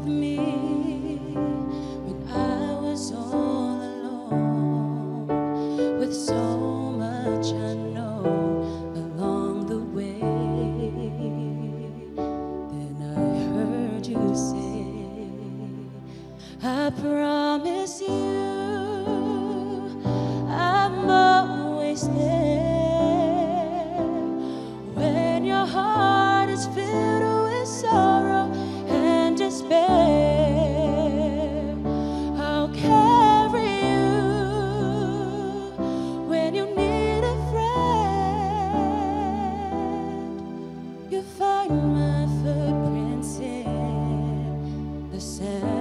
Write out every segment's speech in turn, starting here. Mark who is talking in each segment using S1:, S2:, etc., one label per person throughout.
S1: me when I was all alone, with so much unknown along the way. Then I heard you say, I promise you I'm always there when your heart is filled with sorrow and despair. I'll carry you when you need a friend. You find my footprints in the sand.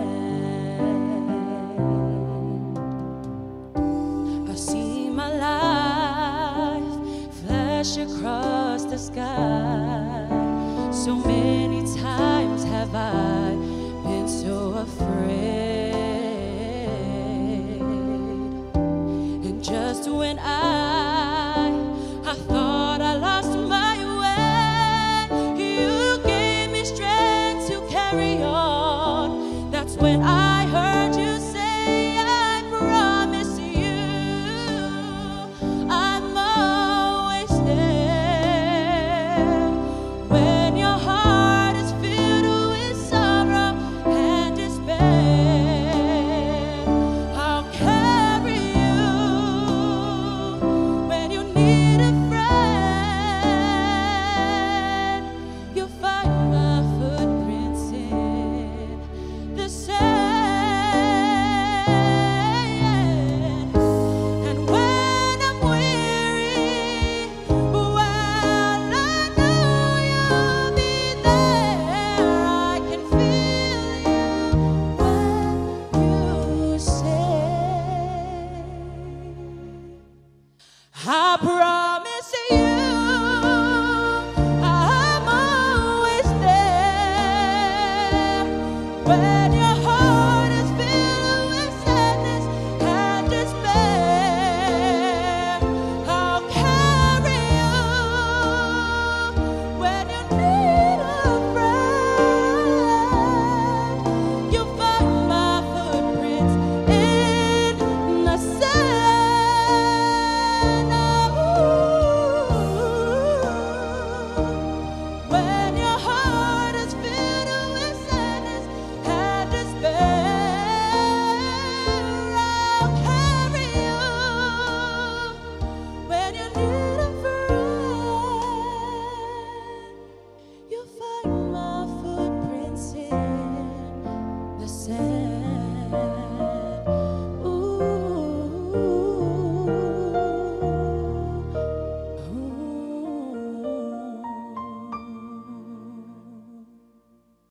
S1: I see my life flash across the sky. So many times have I been so afraid, and just when I thought I lost my way, you gave me strength to carry on. That's when I heard you say, I promise you I'm always there when your heart is filled with sorrow and despair. I'll carry you when you need a friend. You'll find my footprints in the sand. And when I'm weary, well, I know you'll be there. I can feel you when you say, I promise you I'm always there when you're